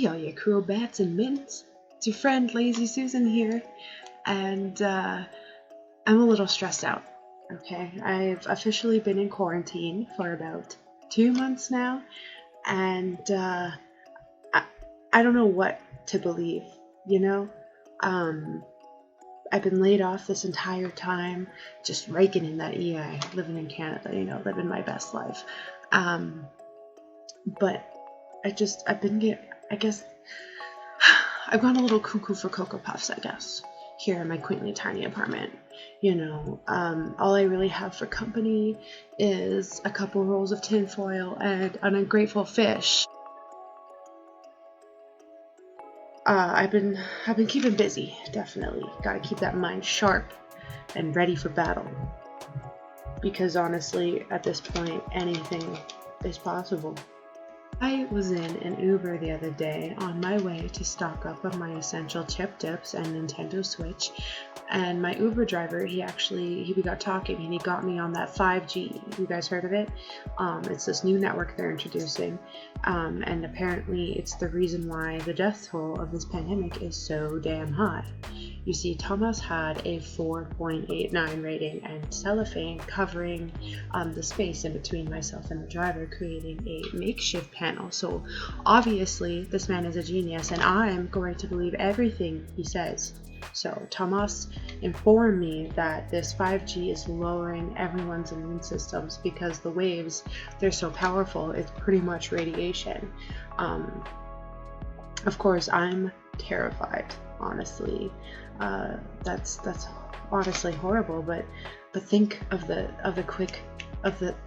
Hey all you cruel bats and mints, it's your friend Lazy Susan here, and I'm a little stressed out, okay? I've officially been in quarantine for about 2 months now, and I don't know what to believe, you know? I've been laid off this entire time, just raking in that EI, living in Canada, you know, living my best life. But I guess I've gone a little cuckoo for Cocoa Puffs, I guess, here in my quaintly tiny apartment. You know, all I really have for company is a couple rolls of tinfoil and an ungrateful fish. I've been keeping busy, definitely. Gotta keep that mind sharp and ready for battle. Because honestly, at this point, anything is possible. I was in an Uber the other day on my way to stock up on my essential chip dips and Nintendo Switch, and my Uber driver, we got talking and he got me on that 5G. You guys heard of it? It's this new network they're introducing, and apparently it's the reason why the death toll of this pandemic is so damn high. You see, Thomas had a 4.89 rating, and cellophane covering the space in between myself and the driver, creating a makeshift panel. So obviously this man is a genius, and I'm going to believe everything he says. So Thomas informed me that this 5G is lowering everyone's immune systems because the waves, they're so powerful, it's pretty much radiation. Of course, I'm terrified, honestly. That's honestly horrible, but think of the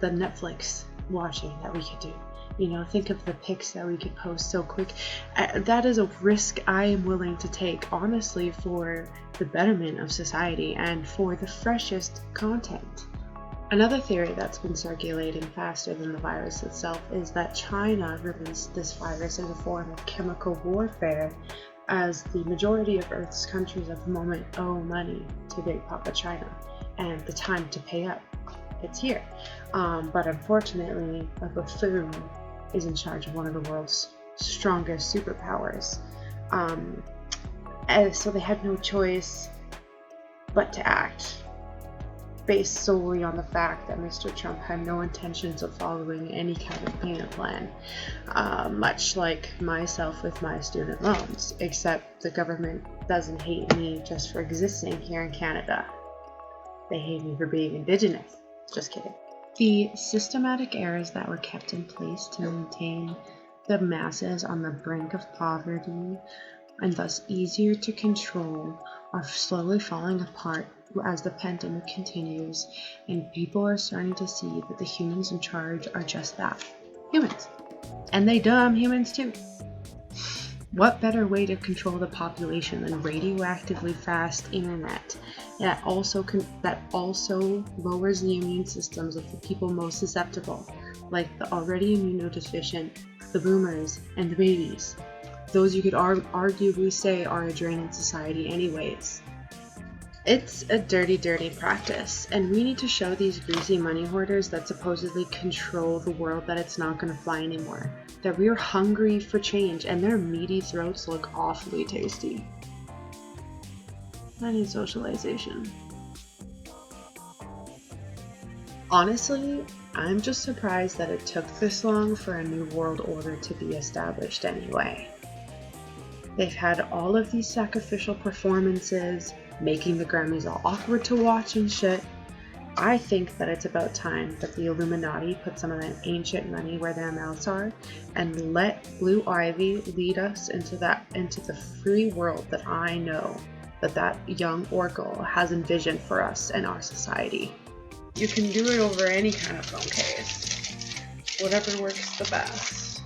Netflix watching that we could do. You know, think of the pics that we could post so quick. That is a risk I am willing to take, honestly, for the betterment of society and for the freshest content. Another theory that's been circulating faster than the virus itself is that China released this virus as a form of chemical warfare, as the majority of Earth's countries at the moment owe money to Big Papa China, and the time to pay up, it's here. But unfortunately, a buffoon is in charge of one of the world's strongest superpowers. And so they had no choice but to act, based solely on the fact that Mr. Trump had no intentions of following any kind of payment plan, much like myself with my student loans, except the government doesn't hate me just for existing here in Canada. They hate me for being Indigenous. Just kidding. The systematic errors that were kept in place to maintain the masses on the brink of poverty and thus easier to control are slowly falling apart as the pandemic continues, and people are starting to see that the humans in charge are just that, humans. And they dumb humans too. What better way to control the population than radioactively fast internet that also lowers the immune systems of the people most susceptible, like the already immunodeficient, the boomers, and the babies. Those you could arguably say are a drain in society anyways. It's a dirty, dirty practice, and we need to show these greasy money hoarders that supposedly control the world that it's not going to fly anymore. That we are hungry for change, and their meaty throats look awfully tasty. I need socialization. Honestly, I'm just surprised that it took this long for a new world order to be established anyway. They've had all of these sacrificial performances, making the Grammys all awkward to watch and shit. I think that it's about time that the Illuminati put some of that ancient money where their mouths are and let Blue Ivy lead us into the free world that I know that young Oracle has envisioned for us and our society. You can do it over any kind of phone case, whatever works the best.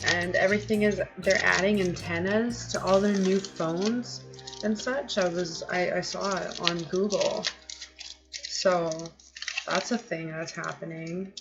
And they're adding antennas to all their new phones and such. I saw it on Google. So that's a thing that's happening.